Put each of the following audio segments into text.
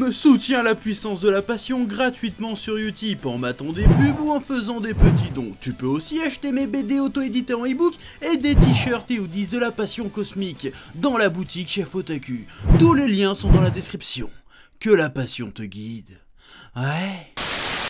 Boom soutient la puissance de la passion gratuitement sur Utip en matant des pubs ou en faisant des petits dons. Tu peux aussi acheter mes BD auto-édités en ebook et des t-shirts et hoodies de la passion cosmique dans la boutique Chef Otaku. Tous les liens sont dans la description. Que la passion te guide. Ouais.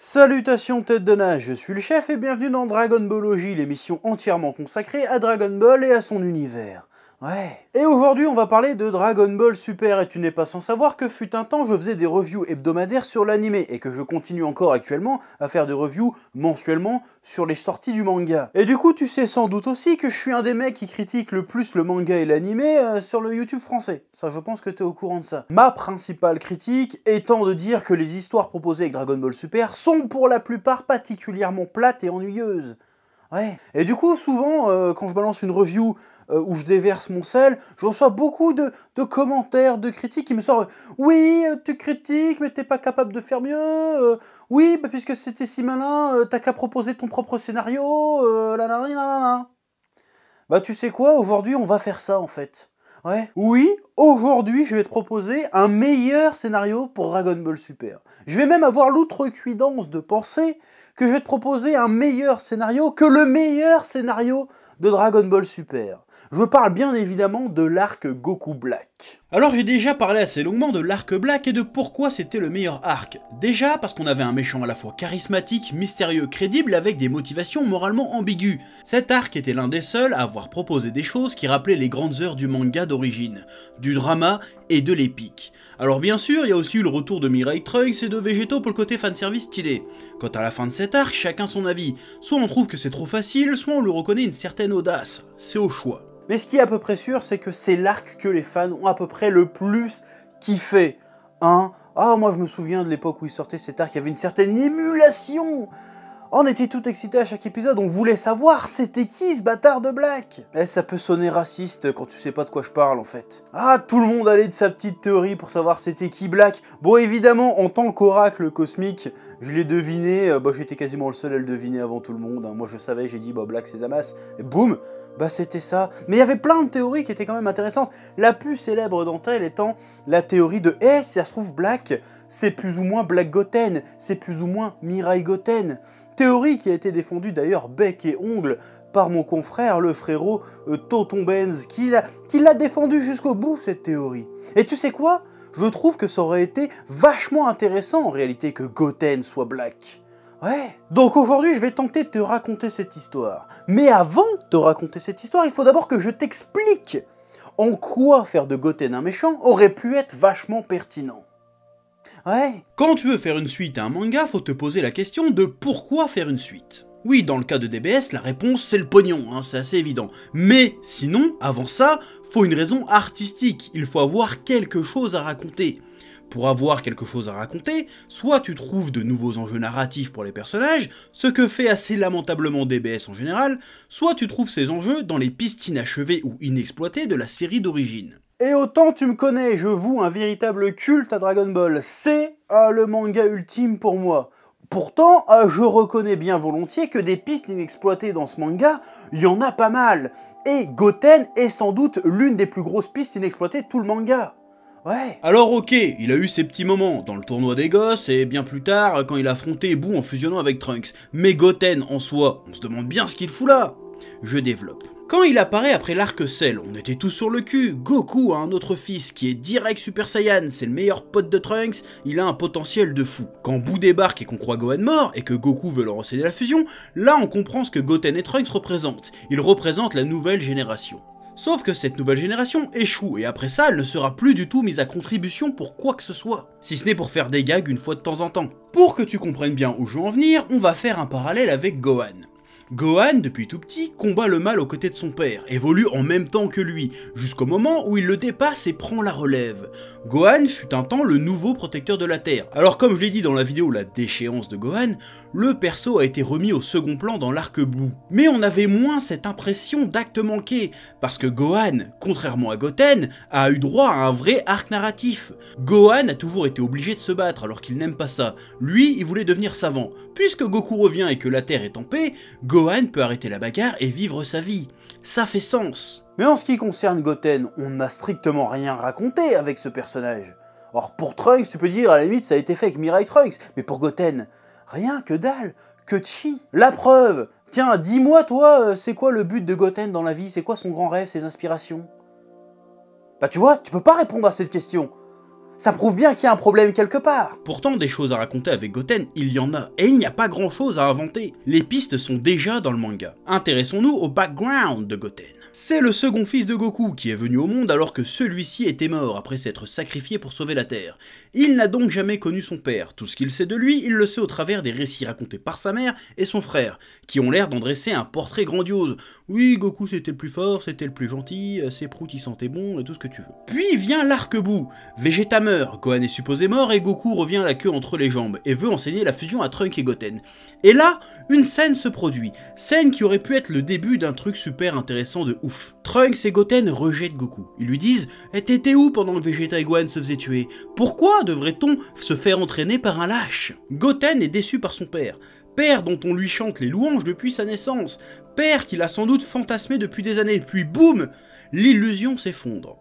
Salutations tête de nage, je suis le chef et bienvenue dans Dragon Ballologie, l'émission entièrement consacrée à Dragon Ball et à son univers. Ouais. Et aujourd'hui on va parler de Dragon Ball Super et tu n'es pas sans savoir que fut un temps je faisais des reviews hebdomadaires sur l'anime et que je continue encore actuellement à faire des reviews mensuellement sur les sorties du manga. Et du coup tu sais sans doute aussi que je suis un des mecs qui critique le plus le manga et l'anime sur le YouTube français. Ça je pense que t'es au courant de ça. Ma principale critique étant de dire que les histoires proposées avec Dragon Ball Super sont pour la plupart particulièrement plates et ennuyeuses. Ouais. Et du coup souvent quand je balance une review où je déverse mon sel, je reçois beaucoup de commentaires, de critiques qui me sortent « Oui, tu critiques, mais t'es pas capable de faire mieux. Oui, bah, puisque c'était si malin, t'as qu'à proposer ton propre scénario. Nanana. » Bah tu sais quoi, aujourd'hui on va faire ça en fait. Ouais. Oui, aujourd'hui je vais te proposer un meilleur scénario pour Dragon Ball Super. Je vais même avoir l'outrecuidance de penser que je vais te proposer un meilleur scénario que le meilleur scénario de Dragon Ball Super. Je parle bien évidemment de l'arc Goku Black. Alors j'ai déjà parlé assez longuement de l'arc Black et de pourquoi c'était le meilleur arc. Déjà parce qu'on avait un méchant à la fois charismatique, mystérieux, crédible avec des motivations moralement ambiguës. Cet arc était l'un des seuls à avoir proposé des choses qui rappelaient les grandes heures du manga d'origine, du drama et de l'épique. Alors bien sûr, il y a aussi eu le retour de Mirai Trunks et de Végéto pour le côté fanservice stylé. Quant à la fin de cet arc, chacun son avis. Soit on trouve que c'est trop facile, soit on lui reconnaît une certaine audace. C'est au choix. Mais ce qui est à peu près sûr, c'est que c'est l'arc que les fans ont à peu près le plus kiffé. Hein? Ah, moi je me souviens de l'époque où il sortait cet arc, il y avait une certaine émulation. On était tout excités à chaque épisode, on voulait savoir c'était qui ce bâtard de Black. Eh, ça peut sonner raciste quand tu sais pas de quoi je parle en fait. Ah, tout le monde allait de sa petite théorie pour savoir c'était qui Black. Bon, évidemment, en tant qu'oracle cosmique, je l'ai deviné, j'étais quasiment le seul à le deviner avant tout le monde. Hein. Moi je savais, j'ai dit Black c'est Zamasu, et boum, bah c'était ça. Mais il y avait plein de théories qui étaient quand même intéressantes. La plus célèbre d'entre elles étant la théorie de si ça se trouve Black, c'est plus ou moins Black Goten, c'est plus ou moins Mirai Goten. Théorie qui a été défendue d'ailleurs bec et ongle par mon confrère, le frérot Tonton Benz, qui l'a défendu jusqu'au bout cette théorie. Et tu sais quoi? Je trouve que ça aurait été vachement intéressant en réalité que Goten soit Black. Ouais. Donc aujourd'hui je vais tenter de te raconter cette histoire. Mais avant de te raconter cette histoire, il faut d'abord que je t'explique en quoi faire de Goten un méchant aurait pu être vachement pertinent. Ouais. Quand tu veux faire une suite à un manga, faut te poser la question de pourquoi faire une suite. Oui, dans le cas de DBS, la réponse c'est le pognon, hein, c'est assez évident. Mais sinon, avant ça, faut une raison artistique, il faut avoir quelque chose à raconter. Pour avoir quelque chose à raconter, soit tu trouves de nouveaux enjeux narratifs pour les personnages, ce que fait assez lamentablement DBS en général, soit tu trouves ces enjeux dans les pistes inachevées ou inexploitées de la série d'origine. Et autant tu me connais, je voue un véritable culte à Dragon Ball, c'est le manga ultime pour moi. Pourtant, je reconnais bien volontiers que des pistes inexploitées dans ce manga, il y en a pas mal. Et Goten est sans doute l'une des plus grosses pistes inexploitées de tout le manga. Ouais. Alors ok, il a eu ses petits moments, dans le tournoi des gosses, et bien plus tard, quand il a affronté Boo en fusionnant avec Trunks. Mais Goten, en soi, on se demande bien ce qu'il fout là. Je développe. Quand il apparaît après l'arc Cell, on était tous sur le cul. Goku a un autre fils qui est direct Super Saiyan, c'est le meilleur pote de Trunks, il a un potentiel de fou. Quand Boo débarque et qu'on croit Gohan mort, et que Goku veut leur recéder la fusion, là on comprend ce que Goten et Trunks représentent. Ils représentent la nouvelle génération. Sauf que cette nouvelle génération échoue, et après ça, elle ne sera plus du tout mise à contribution pour quoi que ce soit. Si ce n'est pour faire des gags une fois de temps en temps. Pour que tu comprennes bien où je veux en venir, on va faire un parallèle avec Gohan. Gohan, depuis tout petit, combat le mal aux côtés de son père, évolue en même temps que lui, jusqu'au moment où il le dépasse et prend la relève. Gohan fut un temps le nouveau protecteur de la Terre. Alors comme je l'ai dit dans la vidéo La déchéance de Gohan, le perso a été remis au second plan dans l'arc Blue. Mais on avait moins cette impression d'acte manqué, parce que Gohan, contrairement à Goten, a eu droit à un vrai arc narratif. Gohan a toujours été obligé de se battre alors qu'il n'aime pas ça. Lui, il voulait devenir savant. Puisque Goku revient et que la Terre est en paix, Gohan peut arrêter la bagarre et vivre sa vie. Ça fait sens. Mais en ce qui concerne Goten, on n'a strictement rien raconté avec ce personnage. Alors pour Trunks, tu peux dire, à la limite, ça a été fait avec Mirai Trunks, mais pour Goten, rien, que dalle, que chi. La preuve. Tiens, dis-moi, toi, c'est quoi le but de Goten dans la vie? C'est quoi son grand rêve, ses inspirations? Bah tu vois, tu peux pas répondre à cette question. Ça prouve bien qu'il y a un problème quelque part. Pourtant, des choses à raconter avec Goten, il y en a, et il n'y a pas grand chose à inventer. Les pistes sont déjà dans le manga. Intéressons-nous au background de Goten. C'est le second fils de Goku qui est venu au monde alors que celui-ci était mort après s'être sacrifié pour sauver la Terre. Il n'a donc jamais connu son père. Tout ce qu'il sait de lui, il le sait au travers des récits racontés par sa mère et son frère, qui ont l'air d'en dresser un portrait grandiose. Oui, Goku c'était le plus fort, c'était le plus gentil, ses proutes il sentait bon et tout ce que tu veux. Puis vient l'arc bout. Vegeta meurt, Gohan est supposé mort et Goku revient la queue entre les jambes et veut enseigner la fusion à Trunks et Goten. Et là, une scène se produit. Scène qui aurait pu être le début d'un truc super intéressant de ouf. Trunks et Goten rejettent Goku. Ils lui disent « T'étais où pendant que Vegeta et Gohan se faisaient tuer? Pourquoi devrait-on se faire entraîner par un lâche ?» Goten est déçu par son père. Père dont on lui chante les louanges depuis sa naissance. Père qu'il a sans doute fantasmé depuis des années. Puis boum, l'illusion s'effondre.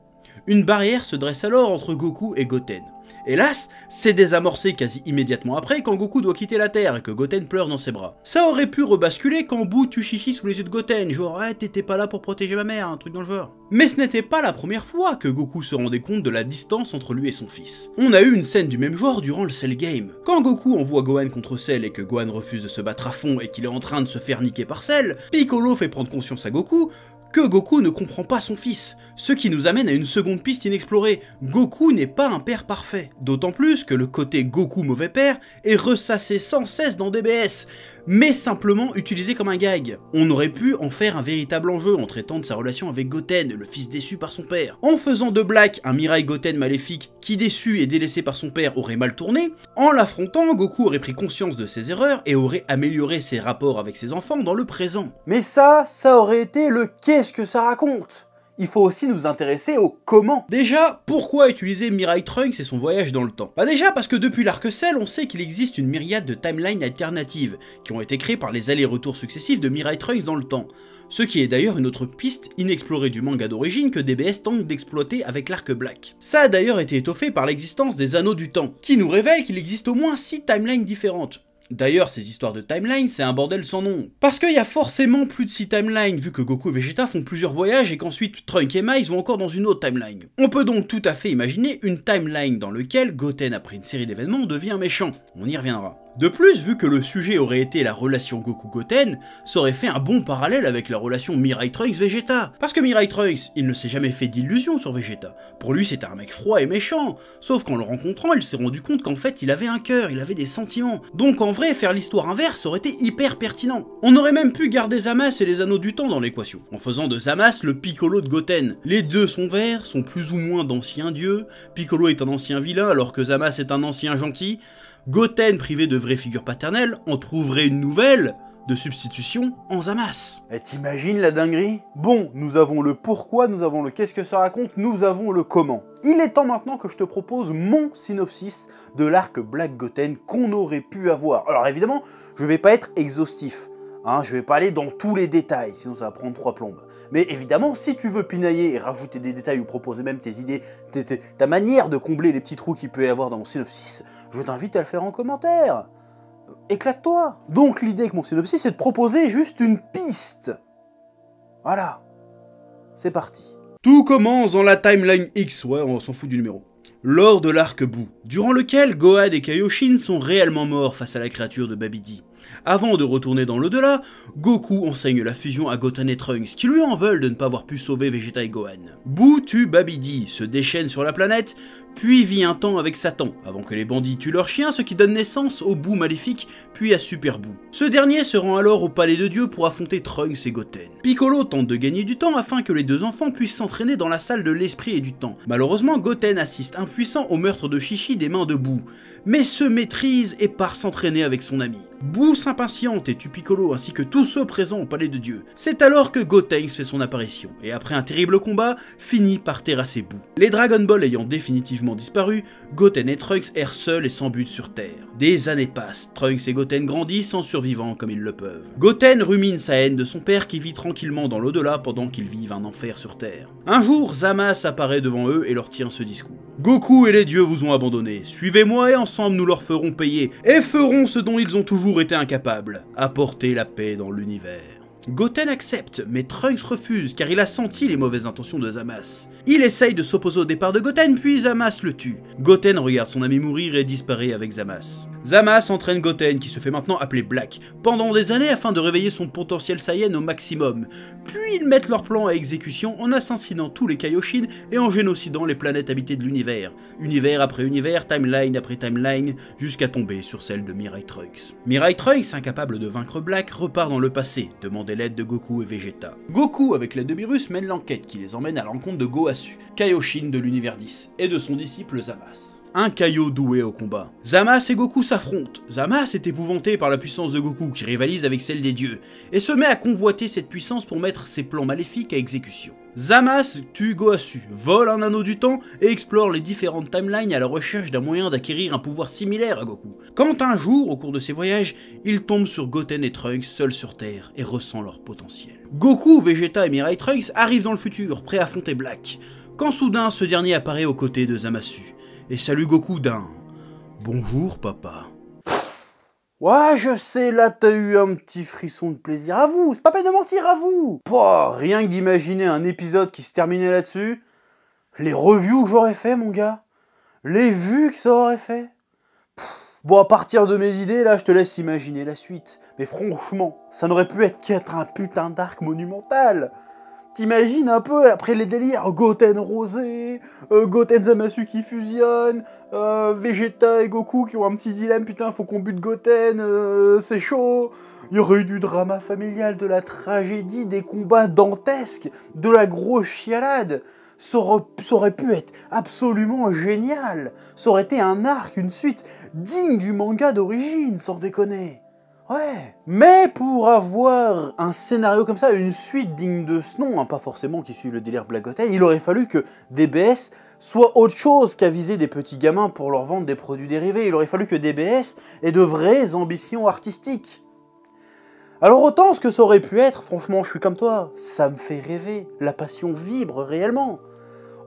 Une barrière se dresse alors entre Goku et Goten. Hélas, c'est désamorcé quasi immédiatement après quand Goku doit quitter la Terre et que Goten pleure dans ses bras. Ça aurait pu rebasculer quand Boo tue Chichi sous les yeux de Goten, genre « t'étais pas là pour protéger ma mère », un truc dans le genre. Mais ce n'était pas la première fois que Goku se rendait compte de la distance entre lui et son fils. On a eu une scène du même genre durant le Cell Game. Quand Goku envoie Gohan contre Cell et que Gohan refuse de se battre à fond et qu'il est en train de se faire niquer par Cell, Piccolo fait prendre conscience à Goku que Goku ne comprend pas son fils, ce qui nous amène à une seconde piste inexplorée. Goku n'est pas un père parfait, d'autant plus que le côté Goku mauvais père est ressassé sans cesse dans DBS, mais simplement utilisé comme un gag. On aurait pu en faire un véritable enjeu en traitant de sa relation avec Goten, le fils déçu par son père. En faisant de Black un Mirai Goten maléfique qui, déçu et délaissé par son père, aurait mal tourné, en l'affrontant, Goku aurait pris conscience de ses erreurs et aurait amélioré ses rapports avec ses enfants dans le présent. Mais ça aurait été le qu'est-ce que ça raconte. Il faut aussi nous intéresser au comment. Déjà, pourquoi utiliser Mirai Trunks et son voyage dans le temps? Bah déjà parce que depuis l'arc Cell, on sait qu'il existe une myriade de timelines alternatives qui ont été créées par les allers-retours successifs de Mirai Trunks dans le temps. Ce qui est d'ailleurs une autre piste inexplorée du manga d'origine que DBS tente d'exploiter avec l'arc Black. Ça a d'ailleurs été étoffé par l'existence des Anneaux du Temps, qui nous révèle qu'il existe au moins 6 timelines différentes. D'ailleurs, ces histoires de timeline, c'est un bordel sans nom. Parce qu'il y a forcément plus de 6 timelines, vu que Goku et Vegeta font plusieurs voyages et qu'ensuite Trunks et Mai vont encore dans une autre timeline. On peut donc tout à fait imaginer une timeline dans laquelle Goten, après une série d'événements, devient méchant. On y reviendra. De plus, vu que le sujet aurait été la relation Goku-Goten, ça aurait fait un bon parallèle avec la relation Mirai Trunks-Vegeta. Parce que Mirai Trunks, il ne s'est jamais fait d'illusions sur Vegeta. Pour lui, c'était un mec froid et méchant. Sauf qu'en le rencontrant, il s'est rendu compte qu'en fait, il avait un cœur, il avait des sentiments. Donc en vrai, faire l'histoire inverse aurait été hyper pertinent. On aurait même pu garder Zamasu et les Anneaux du Temps dans l'équation, en faisant de Zamasu le Piccolo de Goten. Les deux sont verts, sont plus ou moins d'anciens dieux. Piccolo est un ancien vilain alors que Zamasu est un ancien gentil. Goten, privé de vraie figure paternelle, en trouverait une nouvelle de substitution en Zamasu. Et t'imagines la dinguerie? Bon, nous avons le pourquoi, nous avons le qu'est-ce que ça raconte, nous avons le comment. Il est temps maintenant que je te propose mon synopsis de l'arc Black Goten qu'on aurait pu avoir. Alors évidemment, je vais pas être exhaustif. Je vais pas aller dans tous les détails, sinon ça va prendre 3 plombes. Mais évidemment, si tu veux pinailler et rajouter des détails ou proposer même tes idées, ta manière de combler les petits trous qu'il peut y avoir dans mon synopsis, je t'invite à le faire en commentaire. Éclate-toi. Donc l'idée avec mon synopsis, c'est de proposer juste une piste. Voilà. C'est parti. Tout commence dans la timeline X, ouais, on s'en fout du numéro. Lors de l'arc Boo, durant lequel Gohan et Kaioshin sont réellement morts face à la créature de Babidi. Avant de retourner dans l'au-delà, Goku enseigne la fusion à Goten et Trunks, qui lui en veulent de ne pas avoir pu sauver Vegeta et Gohan. Boo tue Babidi, se déchaîne sur la planète, puis vit un temps avec Satan, avant que les bandits tuent leur chien, ce qui donne naissance au Boo maléfique, puis à Super Boo. Ce dernier se rend alors au Palais de Dieu pour affronter Trunks et Goten. Piccolo tente de gagner du temps afin que les deux enfants puissent s'entraîner dans la salle de l'esprit et du temps. Malheureusement, Goten assiste impuissant au meurtre de Chichi des mains de Boo, mais se maîtrise et part s'entraîner avec son ami. Boo s'impatiente et tue Piccolo ainsi que tous ceux présents au Palais de Dieu. C'est alors que Goten fait son apparition, et après un terrible combat, finit par terrasser Boo. Les Dragon Ball ayant définitivement disparu, Goten et Trunks errent seuls et sans but sur Terre. Des années passent, Trunks et Goten grandissent en survivant comme ils le peuvent. Goten rumine sa haine de son père qui vit tranquillement dans l'au-delà pendant qu'ils vivent un enfer sur Terre. Un jour, Zamasu apparaît devant eux et leur tient ce discours. Goku et les dieux vous ont abandonné, suivez-moi et ensemble nous leur ferons payer, et ferons ce dont ils ont toujours été incapables, apporter la paix dans l'univers. Goten accepte, mais Trunks refuse car il a senti les mauvaises intentions de Zamasu. Il essaye de s'opposer au départ de Goten, puis Zamasu le tue. Goten regarde son ami mourir et disparaît avec Zamasu. Zamasu entraîne Goten, qui se fait maintenant appeler Black, pendant des années afin de réveiller son potentiel Saiyan au maximum. Puis ils mettent leur plan à exécution en assassinant tous les Kaioshin et en génocidant les planètes habitées de l'univers. Univers après univers, timeline après timeline, jusqu'à tomber sur celle de Mirai Trunks. Mirai Trunks, incapable de vaincre Black, repart dans le passé, demander l'aide de Goku et Vegeta. Goku, avec l'aide de Beerus, mène l'enquête qui les emmène à l'encontre de Gohasu, Kaioshin de l'univers 10, et de son disciple Zamasu. Un Kaio doué au combat. Zamasu et Goku s'affrontent. Zamasu est épouvanté par la puissance de Goku qui rivalise avec celle des dieux, et se met à convoiter cette puissance pour mettre ses plans maléfiques à exécution. Zamasu tue Gohasu, vole un anneau du temps et explore les différentes timelines à la recherche d'un moyen d'acquérir un pouvoir similaire à Goku. Quand un jour, au cours de ses voyages, il tombe sur Goten et Trunks seuls sur Terre et ressent leur potentiel. Goku, Vegeta et Mirai Trunks arrivent dans le futur, prêts à affronter Black, quand soudain ce dernier apparaît aux côtés de Zamasu et salue Goku d'un « Bonjour papa ». Ouais, je sais, là t'as eu un petit frisson de plaisir. À vous, c'est pas peine de mentir, à vous. Pouah, rien que d'imaginer un épisode qui se terminait là-dessus, les reviews que j'aurais fait, mon gars, les vues que ça aurait fait. Bon, à partir de mes idées, là, je te laisse imaginer la suite. Mais franchement, ça n'aurait pu être qu'être un putain d'arc monumental. T'imagines un peu, après les délires, Goten rosé, Goten Zamasu qui fusionne, Vegeta et Goku qui ont un petit dilemme, putain, faut qu'on bute Goten, c'est chaud. Il y aurait eu du drama familial, de la tragédie, des combats dantesques, de la grosse chialade. Ça aurait pu être absolument génial. Ça aurait été un arc, une suite digne du manga d'origine, sans déconner. Ouais. Mais pour avoir un scénario comme ça, une suite digne de ce nom, hein, pas forcément qui suit le délire Black Goten, il aurait fallu que DBS soit autre chose qu'à viser des petits gamins pour leur vendre des produits dérivés. Il aurait fallu que DBS ait de vraies ambitions artistiques. Alors autant ce que ça aurait pu être, franchement je suis comme toi, ça me fait rêver, la passion vibre réellement.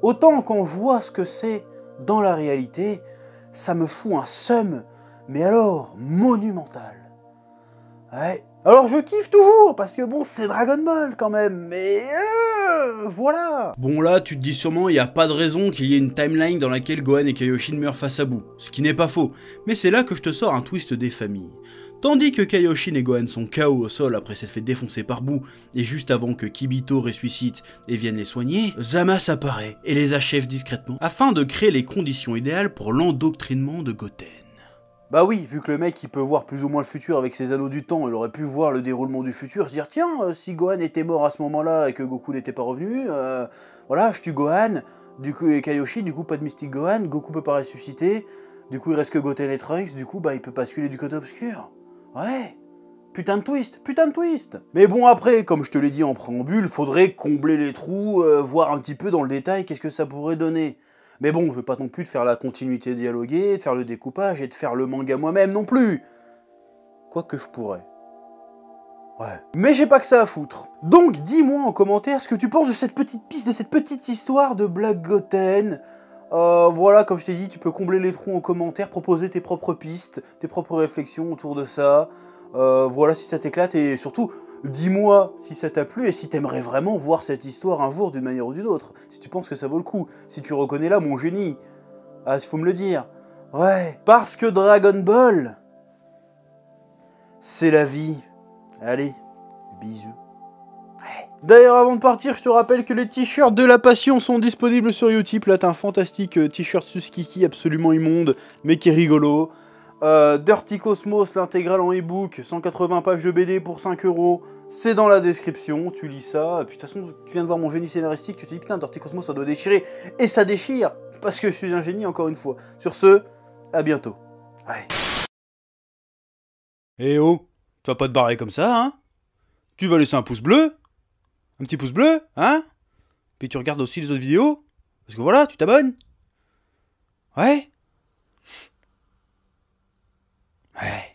Autant quand je vois ce que c'est dans la réalité, ça me fout un seum, mais alors monumental. Ouais. Alors je kiffe toujours, parce que bon, c'est Dragon Ball quand même, mais voilà. Bon là, tu te dis sûrement, il n'y a pas de raison qu'il y ait une timeline dans laquelle Gohan et Kaioshin meurent face à Boo, ce qui n'est pas faux, mais c'est là que je te sors un twist des familles. Tandis que Kaioshin et Gohan sont KO au sol après s'être fait défoncer par Boo, et juste avant que Kibito ressuscite et vienne les soigner, Zamasu apparaît et les achève discrètement, afin de créer les conditions idéales pour l'endoctrinement de Goten. Bah oui, vu que le mec il peut voir plus ou moins le futur avec ses anneaux du temps, il aurait pu voir le déroulement du futur, se dire tiens, si Gohan était mort à ce moment-là et que Goku n'était pas revenu, voilà, je tue Gohan, du coup et Kaioshin, du coup pas de Mystique Gohan, Goku peut pas ressusciter, du coup il reste que Goten et Trunks, du coup bah il peut basculer du côté obscur. Ouais, putain de twist, putain de twist. Mais bon après, comme je te l'ai dit en préambule, faudrait combler les trous, voir un petit peu dans le détail qu'est-ce que ça pourrait donner. Mais bon, je veux pas non plus de faire la continuité dialoguée, de faire le découpage et de faire le manga moi-même non plus. Quoique je pourrais. Ouais. Mais j'ai pas que ça à foutre. Donc dis-moi en commentaire ce que tu penses de cette petite piste, de cette petite histoire de Black Goten. Voilà, comme je t'ai dit, tu peux combler les trous en commentaire, proposer tes propres pistes, tes propres réflexions autour de ça. Voilà si ça t'éclate et surtout... dis-moi si ça t'a plu et si t'aimerais vraiment voir cette histoire un jour d'une manière ou d'une autre. Si tu penses que ça vaut le coup. Si tu reconnais là mon génie. Ah, il faut me le dire. Ouais. Parce que Dragon Ball, c'est la vie. Allez, bisous. Ouais. D'ailleurs, avant de partir, je te rappelle que les t-shirts de la passion sont disponibles sur Utip. Là, t'as un fantastique t-shirt Suskiki absolument immonde, mais qui est rigolo. Dirty Cosmos, l'intégrale en e-book, 180 pages de BD pour 5 €, c'est dans la description, tu lis ça, et puis de toute façon, tu viens de voir mon génie scénaristique, tu te dis putain, Dirty Cosmos ça doit déchirer, et ça déchire, parce que je suis un génie encore une fois. Sur ce, à bientôt. Ouais. Eh oh, tu vas pas te barrer comme ça, hein? Tu vas laisser un pouce bleu? Un petit pouce bleu, hein? Puis tu regardes aussi les autres vidéos? Parce que voilà, tu t'abonnes? Ouais? Ouais.